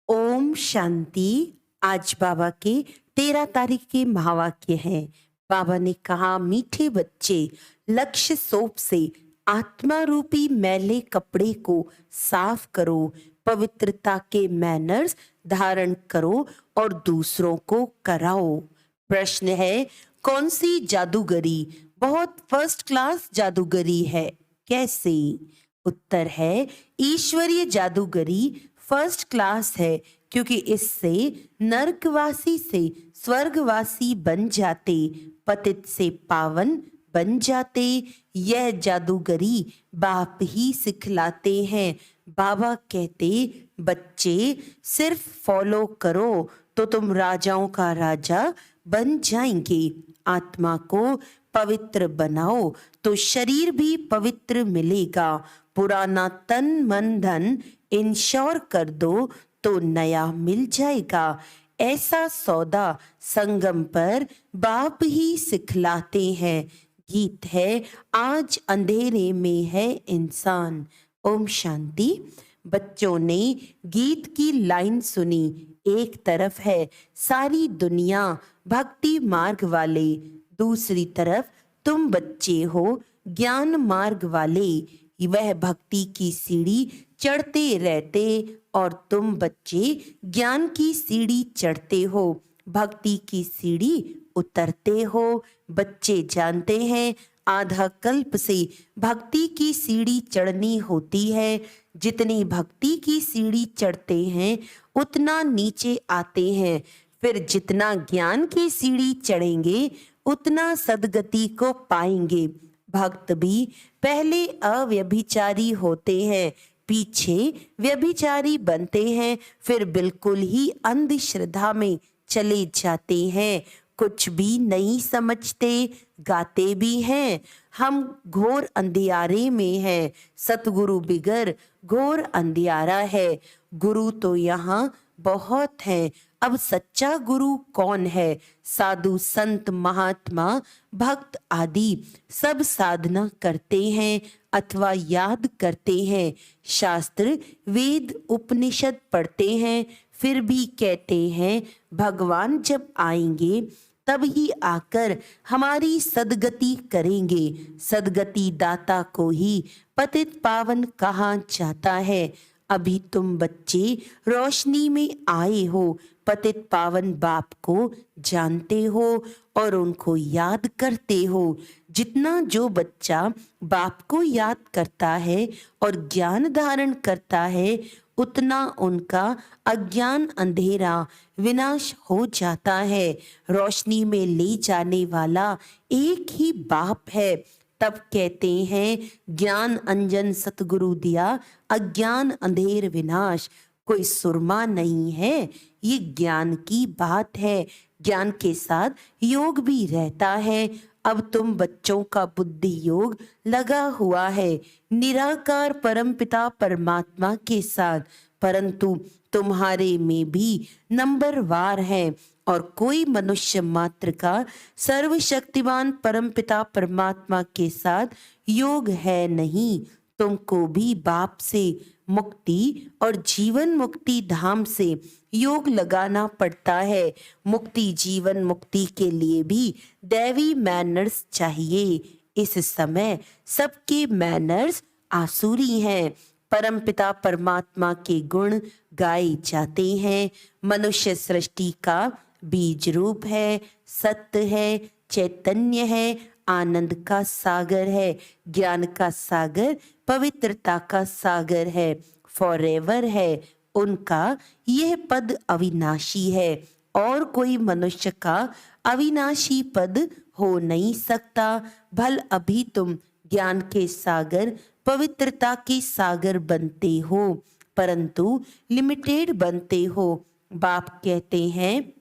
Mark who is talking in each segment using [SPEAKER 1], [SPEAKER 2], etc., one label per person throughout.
[SPEAKER 1] ओम शांति। आज बाबा के 13 तारीख के महावाक्य हैं। बाबा ने कहा, मीठे बच्चे, लक्ष्य सोप से आत्मा रूपी मैले कपड़े को साफ करो, पवित्रता के मैनर्स धारण करो और दूसरों को कराओ। प्रश्न है, कौन सी जादूगरी बहुत फर्स्ट क्लास जादूगरी है? कैसे? उत्तर है, ईश्वरीय जादूगरी फर्स्ट क्लास है, क्योंकि इससे नरकवासी से स्वर्गवासी बन जाते, पतित से पावन बन जाते। यह जादूगरी बाप ही सिखलाते हैं। बाबा कहते, बच्चे सिर्फ फॉलो करो तो तुम राजाओं का राजा बन जाएंगे। आत्मा को पवित्र बनाओ तो शरीर भी पवित्र मिलेगा। पुराना तन मन धन इंश्योर कर दो तो नया मिल जाएगा। ऐसा सौदा संगम पर बाप ही सिखलाते हैं। गीत है, आज अंधेरे में है इंसान। ओम शांति। बच्चों ने गीत की लाइन सुनी। एक तरफ है सारी दुनिया भक्ति मार्ग वाले, दूसरी तरफ तुम बच्चे हो ज्ञान मार्ग वाले। वह भक्ति की सीढ़ी चढ़ते रहते और तुम बच्चे ज्ञान की सीढ़ी चढ़ते हो, भक्ति की सीढ़ी उतरते हो। बच्चे जानते हैं आधा कल्प से भक्ति की सीढ़ी चढ़नी होती है। जितनी भक्ति की सीढ़ी चढ़ते हैं उतना नीचे आते हैं। फिर जितना ज्ञान की सीढ़ी चढ़ेंगे उतना सदगति को पाएंगे। भक्त भी पहले अव्यभिचारी होते हैं, पीछे व्यभिचारी बनते हैं, फिर बिल्कुल ही अंधश्रद्धा में चले जाते हैं। कुछ भी नहीं समझते, गाते भी हैं, हम घोर अंधियारे में हैं। सतगुरु बिगर घोर अंधियारा है। गुरु तो यहाँ बहुत हैं, अब सच्चा गुरु कौन है? साधु संत महात्मा भक्त आदि सब साधना करते हैं अथवा याद करते हैं। शास्त्र वेद उपनिषद पढ़ते हैं, फिर भी कहते हैं भगवान जब आएंगे तब ही आकर हमारी सदगति करेंगे। सदगति दाता को ही पतित पावन कहा जाता है। अभी तुम बच्चे रोशनी में आए हो, पतित पावन बाप को जानते हो और उनको याद करते हो। जितना जो बच्चा बाप को याद करता है और ज्ञान धारण करता है, उतना उनका अज्ञान अंधेरा विनाश हो जाता है। रोशनी में ले जाने वाला एक ही बाप है। तब कहते हैं, ज्ञान अंजन सतगुरु दिया, अज्ञान अंधेर विनाश। कोई सुरमा नहीं है, ये ज्ञान की बात है। ज्ञान के साथ योग भी रहता है। अब तुम बच्चों का बुद्धि योग लगा हुआ है निराकार परमपिता परमात्मा के साथ, परंतु तुम्हारे में भी नंबरवार है और कोई मनुष्य मात्र का सर्वशक्तिमान परमपिता परमात्मा के साथ योग है नहीं। तुमको भी बाप से मुक्ति और जीवन मुक्ति धाम से योग लगाना पड़ता है। मुक्ति जीवन मुक्ति के लिए भी दैवी मैनर्स चाहिए। इस समय सबके मैनर्स आसुरी हैं। परमपिता परमात्मा के गुण गाए जाते हैं। मनुष्य सृष्टि का बीज रूप है, सत्य है, चैतन्य है, आनंद का सागर है, ज्ञान का सागर, पवित्रता का सागर है, फॉरएवर है। उनका यह पद अविनाशी है और कोई मनुष्य का अविनाशी पद हो नहीं सकता। भल अभी तुम ज्ञान के सागर पवित्रता के सागर बनते हो, परंतु लिमिटेड बनते हो। बाप कहते हैं,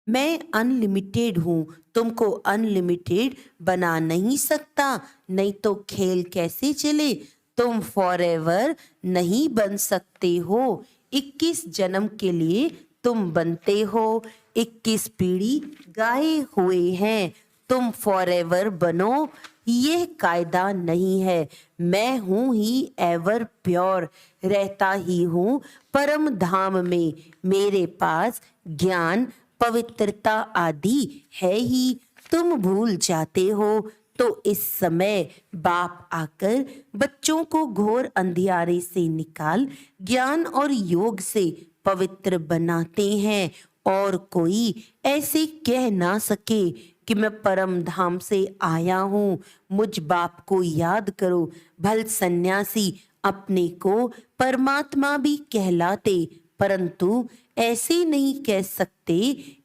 [SPEAKER 1] मैं अनलिमिटेड हूँ, तुमको अनलिमिटेड बना नहीं सकता, नहीं तो खेल कैसे चले। तुम फॉरएवर नहीं बन सकते हो। 21 जन्म के लिए तुम बनते हो, 21 पीढ़ी गाए हुए हैं। तुम फॉरएवर बनो, यह कायदा नहीं है। मैं हूँ ही एवर प्योर, रहता ही हूँ परम धाम में। मेरे पास ज्ञान पवित्रता आदि है ही, तुम भूल जाते हो। तो इस समय बाप आकर बच्चों को घोर अंधियारे से निकाल ज्ञान और योग से पवित्र बनाते हैं, और कोई ऐसे कह ना सके कि मैं परम धाम से आया हूँ। मुझ बाप को याद करो। भल सन्यासी अपने को परमात्मा भी कहलाते, परंतु ऐसे नहीं कह सकते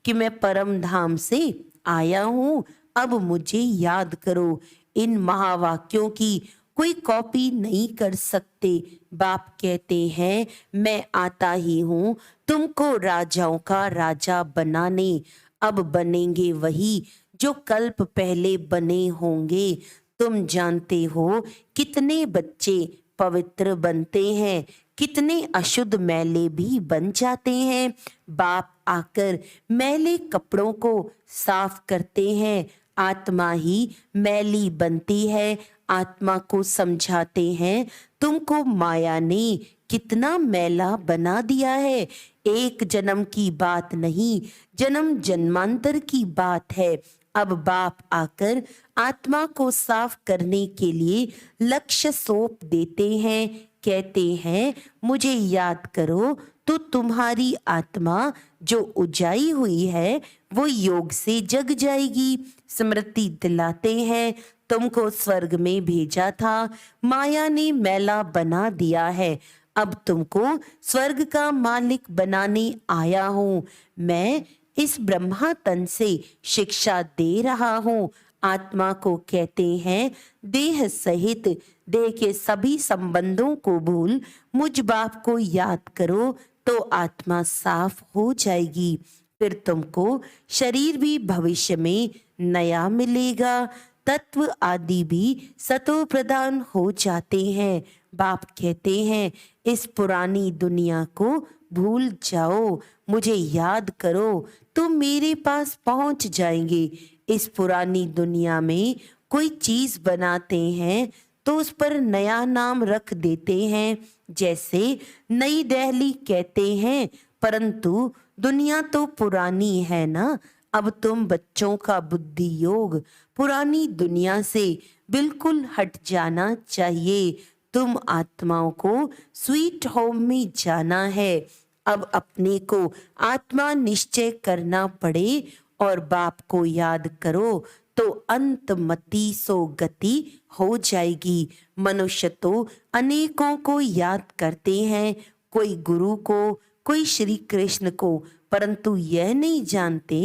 [SPEAKER 1] कि मैं परम धाम से आया हूँ। अब मुझे याद करो। इन महावाक्यों की कोई कॉपी नहीं कर सकते। बाप कहते हैं, मैं आता ही हूँ तुमको राजाओं का राजा बनाने। अब बनेंगे वही जो कल्प पहले बने होंगे। तुम जानते हो कितने बच्चे पवित्र बनते हैं, कितने अशुद्ध मैले भी बन जाते हैं। बाप आकर मैले कपड़ों को साफ करते हैं। आत्मा ही मैली बनती है। आत्मा को समझाते हैं, तुमको माया ने कितना मैला बना दिया है। एक जन्म की बात नहीं, जन्म जन्मांतर की बात है। अब बाप आकर आत्मा को साफ करने के लिए लक्ष्य सौंप देते हैं। कहते हैं, मुझे याद करो तो तुम्हारी आत्मा जो उजाई हुई है वो योग से जग जाएगी। स्मृति दिलाते हैं, तुमको स्वर्ग में भेजा था, माया ने मैला बना दिया है। अब तुमको स्वर्ग का मालिक बनाने आया हूँ। मैं इस ब्रह्मा तन से शिक्षा दे रहा हूँ। आत्मा को कहते हैं, देह सहित देह के सभी संबंधों को भूल मुझ बाप को याद करो तो आत्मा साफ हो जाएगी। फिर तुमको शरीर भी भविष्य में नया मिलेगा। तत्व आदि भी सतो प्रदान हो जाते हैं। बाप कहते हैं, इस पुरानी दुनिया को भूल जाओ, मुझे याद करो तो मेरे पास पहुंच जाएंगे। इस पुरानी दुनिया में कोई चीज बनाते हैं तो उस पर नया नाम रख देते हैं। जैसे नई दिल्ली कहते हैं, परंतु दुनिया तो पुरानी है ना। अब तुम बच्चों का बुद्धि योग पुरानी दुनिया से बिल्कुल हट जाना चाहिए। तुम आत्माओं को स्वीट होम में जाना है। अब अपने को आत्मा निश्चय करना पड़े और बाप को याद करो तो अंतमति सो गति हो जाएगी। मनुष्य तो अनेकों को याद करते हैं, कोई गुरु को, कोई श्री कृष्ण को, परंतु यह नहीं जानते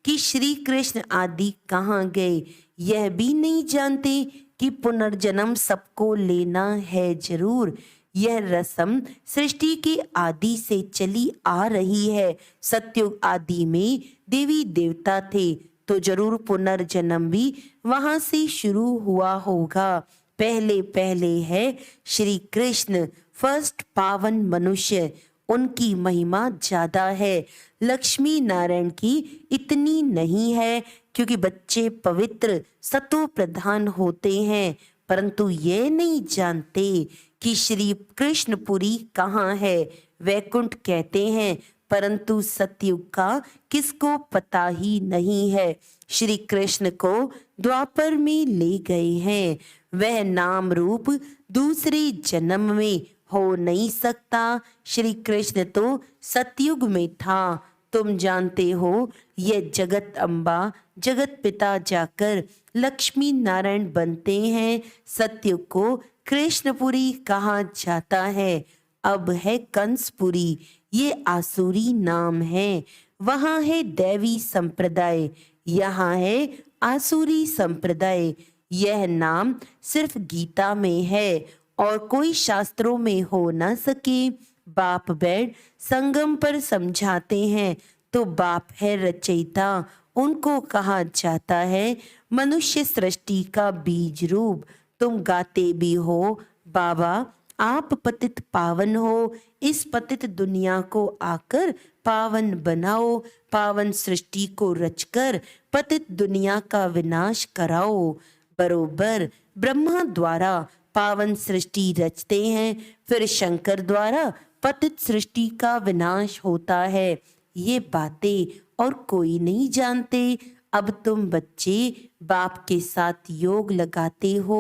[SPEAKER 1] कि श्री कृष्ण आदि कहाँ गए। यह भी नहीं जानते कि पुनर्जन्म सबको लेना है जरूर। यह रस्म सृष्टि के आदि से चली आ रही है। सतयुग आदि में देवी देवता थे तो जरूर पुनर्जन्म भी वहां से शुरू हुआ होगा। पहले पहले है श्री कृष्ण, फर्स्ट पावन मनुष्य, उनकी महिमा ज्यादा है। लक्ष्मी नारायण की इतनी नहीं है, क्योंकि बच्चे पवित्र सतो प्रधान होते हैं, परंतु ये नहीं जानते कि श्री कृष्णपुरी कहाँ है। वैकुंठ कहते हैं, परंतु सतयुग का किसको पता ही नहीं है। श्री कृष्ण को द्वापर में ले गए हैं। वह नाम रूप दूसरे जन्म में हो नहीं सकता। श्री कृष्ण तो सतयुग में था। तुम जानते हो, यह जगत अम्बा जगत पिता जाकर लक्ष्मी नारायण बनते हैं। सतयुग को कृष्णपुरी कहा जाता है। अब है कंसपुरी, ये आसुरी नाम है। वहाँ है दैवी संप्रदाय, यहाँ है आसुरी संप्रदाय। यह नाम सिर्फ गीता में है और कोई शास्त्रों में हो ना सके। बाप बैठ संगम पर समझाते हैं तो बाप है रचयिता, उनको कहा जाता है मनुष्य सृष्टि का बीज रूप। तुम गाते भी हो, बाबा आप पतित पावन हो, इस पतित दुनिया को आकर पावन बनाओ। पावन सृष्टि को रचकर पतित दुनिया का विनाश कराओ। बरोबर ब्रह्मा द्वारा पावन सृष्टि रचते हैं, फिर शंकर द्वारा पतित सृष्टि का विनाश होता है। ये बातें और कोई नहीं जानते। अब तुम बच्चे बाप के साथ योग लगाते हो।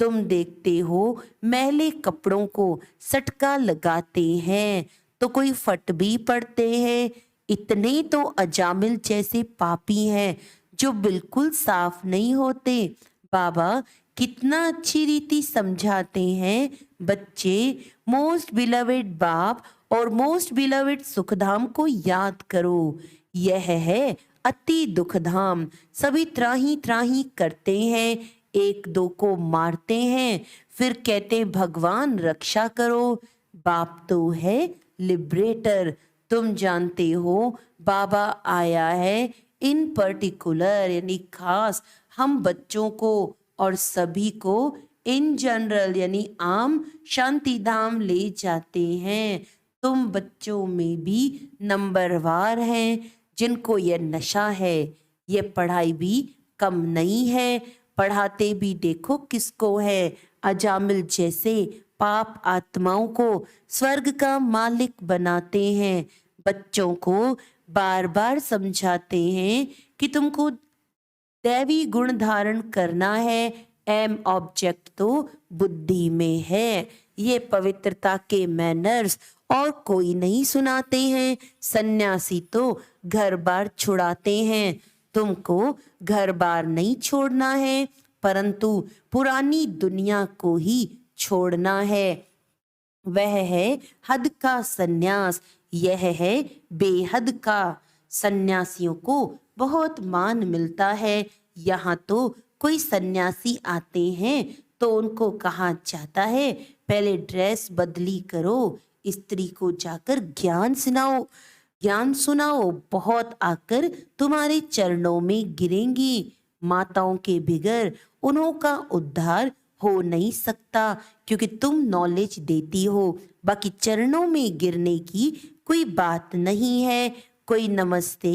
[SPEAKER 1] तुम देखते हो मैले कपड़ों को सटका लगाते हैं तो कोई फट भी पड़ते हैं। इतने तो अजामिल जैसे पापी हैं जो बिल्कुल साफ नहीं होते। बाबा कितना अच्छी रीति समझाते हैं। बच्चे मोस्ट बिलवेड बाप और मोस्ट बिलवेड सुखधाम को याद करो। यह है अति दुखधाम। सभी त्राही त्राही करते हैं, एक दो को मारते हैं, फिर कहते भगवान रक्षा करो। बाप तो है लिबरेटर। तुम जानते हो बाबा आया है इन पर्टिकुलर यानी खास हम बच्चों को और सभी को इन जनरल यानी आम शांति धाम ले जाते हैं। तुम बच्चों में भी नंबरवार हैं जिनको यह नशा है। यह पढ़ाई भी कम नहीं है, पढ़ाते भी देखो किसको है। अजामिल जैसे पाप आत्माओं को स्वर्ग का मालिक बनाते हैं। बच्चों को बार बार समझाते हैं कि तुमको दैवी गुण धारण करना है। एम ऑब्जेक्ट तो बुद्धि में है। ये पवित्रता के मैनर्स और कोई नहीं सुनाते हैं। सन्यासी तो घर बार छुड़ाते हैं। तुमको घर बार नहीं छोड़ना है, परंतु पुरानी दुनिया को ही छोड़ना है। वह है हद का सन्यास, यह है बेहद का। सन्यासियों को बहुत मान मिलता है। यहाँ तो कोई सन्यासी आते हैं तो उनको कहा जाता है पहले ड्रेस बदली करो, स्त्री को जाकर ज्ञान सुनाओ, बहुत आकर तुम्हारे चरणों में गिरेंगी। माताओं के बिगर उन्हों का उद्धार हो नहीं सकता क्योंकि तुम नॉलेज देती हो। बाकी चरणों में गिरने की कोई बात नहीं है। कोई नमस्ते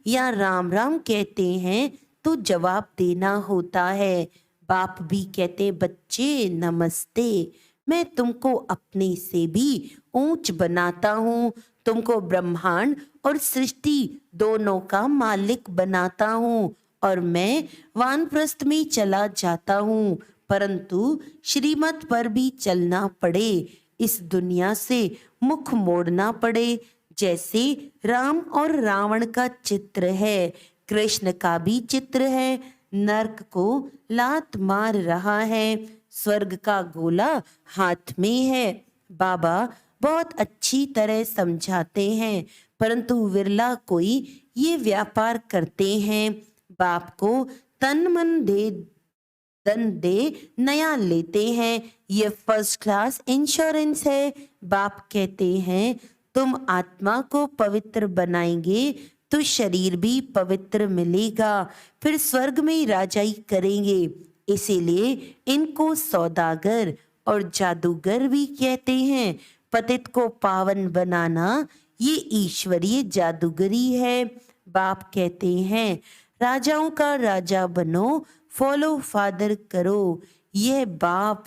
[SPEAKER 1] या राम राम कहते हैं तो जवाब देना होता है। बाप भी कहते बच्चे नमस्ते, मैं तुमको अपने से भी ऊंच बनाता हूँ। तुमको ब्रह्मांड और सृष्टि दोनों का मालिक बनाता हूँ और मैं वानप्रस्थ में चला जाता हूँ, परंतु श्रीमत पर भी चलना पड़े, इस दुनिया से मुख मोड़ना पड़े। जैसे राम और रावण का चित्र है, कृष्ण का भी चित्र है। नरक को लात मार रहा है, स्वर्ग का गोला हाथ में है। बाबा बहुत अच्छी तरह समझाते हैं, परंतु विरला कोई ये व्यापार करते हैं। बाप को तन मन दे धन दे नया लेते हैं। ये फर्स्ट क्लास इंश्योरेंस है। बाप कहते हैं तुम आत्मा को पवित्र बनाएंगे तो शरीर भी पवित्र मिलेगा, फिर स्वर्ग में राजाई करेंगे। इसीलिए इनको सौदागर और जादूगर भी कहते हैं। पतित को पावन बनाना ये ईश्वरीय जादूगरी है। बाप कहते हैं राजाओं का राजा बनो, फॉलो फादर करो। यह बाप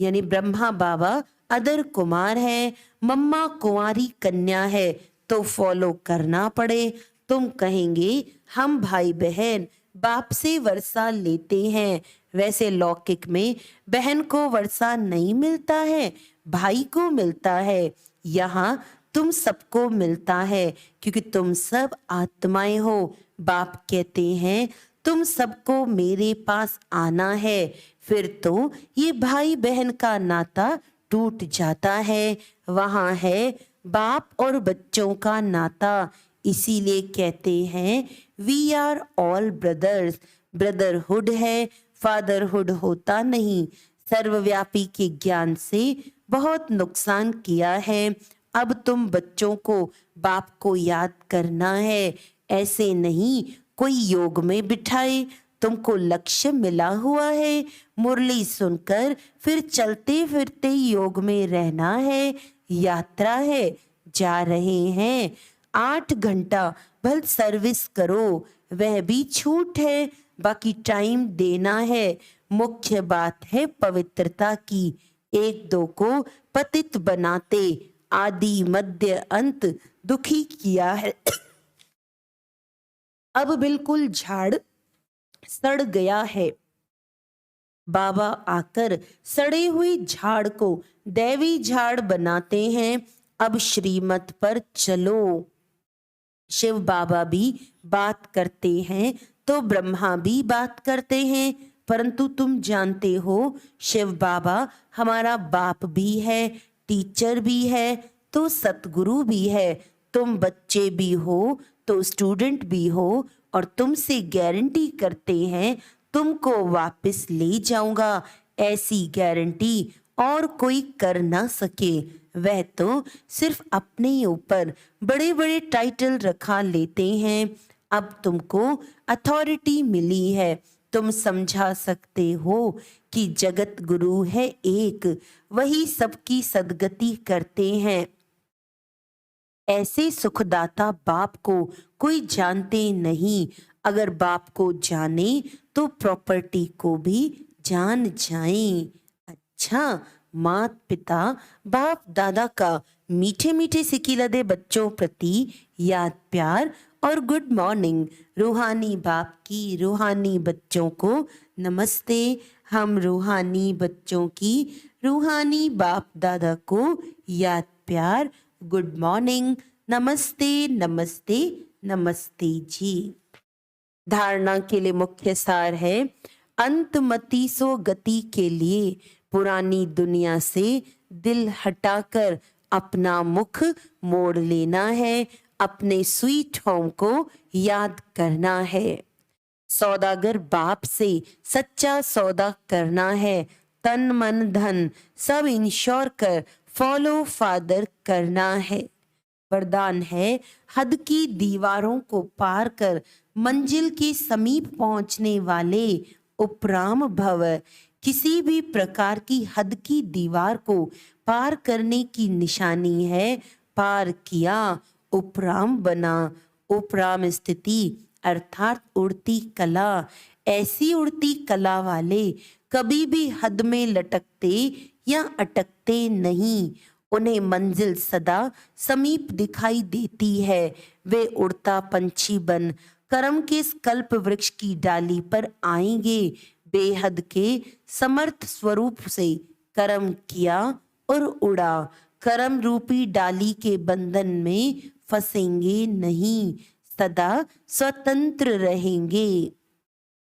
[SPEAKER 1] यानी ब्रह्मा बाबा अदर कुमार है, मम्मा कुंवारी कन्या है, तो फॉलो करना पड़े। तुम कहेंगे हम भाई बहन बाप से वर्षा लेते हैं, वैसे लौकिक में बहन को वर्षा नहीं मिलता है, भाई को मिलता है। यहाँ तुम सबको मिलता है क्योंकि तुम सब आत्माएं हो। बाप कहते हैं तुम सबको मेरे पास आना है, फिर तो ये भाई बहन का नाता टूट जाता है। वहाँ है बाप और बच्चों का नाता। इसीलिए कहते हैं we are all brothers. Brotherhood है, फादरहुड होता नहीं। सर्वव्यापी के ज्ञान से बहुत नुकसान किया है। अब तुम बच्चों को बाप को याद करना है, ऐसे नहीं कोई योग में बिठाए। तुमको लक्ष्य मिला हुआ है, मुरली सुनकर फिर चलते फिरते योग में रहना है। यात्रा है, जा रहे हैं, 8 घंटा भल सर्विस करो, वह भी छूट है। बाकी टाइम देना है। मुख्य बात है पवित्रता की। एक दो को पतित बनाते, आदि मध्य अंत दुखी किया है। अब बिल्कुल झाड़ सड़ गया है। बाबा आकर सड़े हुए झाड़ को दैवी झाड़ बनाते हैं। अब श्रीमत पर चलो। शिव बाबा भी बात करते हैं तो ब्रह्मा भी बात करते हैं, परंतु तुम जानते हो शिव बाबा हमारा बाप भी है, टीचर भी है, तो सतगुरु भी है। तुम बच्चे भी हो तो स्टूडेंट भी हो, और तुमसे गारंटी करते हैं तुमको वापस ले जाऊंगा। ऐसी गारंटी और कोई कर ना सके। वह तो सिर्फ अपने ऊपर बड़े बड़े टाइटल रखा लेते हैं। अब तुमको अथॉरिटी मिली है, तुम समझा सकते हो कि जगत गुरु है एक, वही सबकी सदगति करते हैं। ऐसे सुखदाता बाप को कोई जानते नहीं। अगर बाप को जाने तो प्रॉपर्टी को भी जान जाएं। अच्छा, मात पिता बाप दादा का मीठे मीठे सिकिलदे बच्चों प्रति याद प्यार और गुड मॉर्निंग। रूहानी बाप की रूहानी बच्चों को नमस्ते। हम रूहानी बच्चों की रूहानी बाप दादा को याद प्यार, गुड मॉर्निंग, नमस्ते नमस्ते नमस्ते जी। धारणा के लिए मुख्य सार है, अंतमति सो गति के लिए पुरानी दुनिया से दिल हटाकर अपना मुख मोड़ लेना है, अपने स्वीट होम को याद करना है। सौदागर बाप से सच्चा सौदा करना है, तन मन धन सब इंश्योर कर फॉलो फादर करना है। वरदान है, हद की दीवारों को पार कर मंजिल के समीप पहुंचने वाले उपराम भव। किसी भी प्रकार की हद की दीवार को पार करने की निशानी है पार किया, उपराम बना। उपराम स्थिति अर्थात उड़ती कला। ऐसी उड़ती कला वाले कभी भी हद में लटकते या अटकते नहीं। उन्हें मंजिल सदा समीप दिखाई देती है। वे उड़ता पंछी बन कर्म के कल्प वृक्ष की डाली पर आएंगे। बेहद के समर्थ स्वरूप से कर्म किया और उड़ा, कर्म रूपी डाली के बंधन में फंसेंगे नहीं, सदा स्वतंत्र रहेंगे।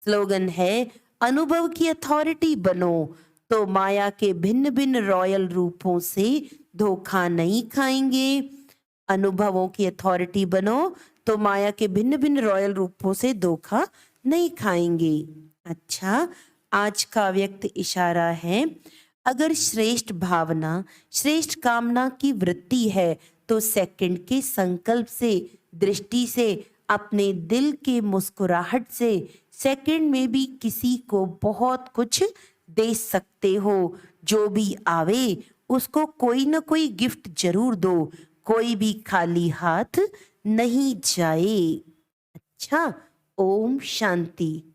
[SPEAKER 1] स्लोगन है, अनुभव की अथॉरिटी बनो तो माया के भिन्न भिन्न रॉयल रूपों से धोखा नहीं खाएंगे। अनुभवों की अथॉरिटी बनो तो माया के भिन्न भिन्न रॉयल रूपों से धोखा नहीं खाएंगे। अच्छा, आज का व्यक्त इशारा है, अगर श्रेष्ठ भावना श्रेष्ठ कामना की वृत्ति है तो सेकंड के संकल्प से, दृष्टि से, अपने दिल के मुस्कुराहट से सेकंड में भी किसी को बहुत कुछ दे सकते हो। जो भी आवे उसको कोई ना कोई गिफ्ट जरूर दो, कोई भी खाली हाथ नहीं जाए। अच्छा, ओम शांति।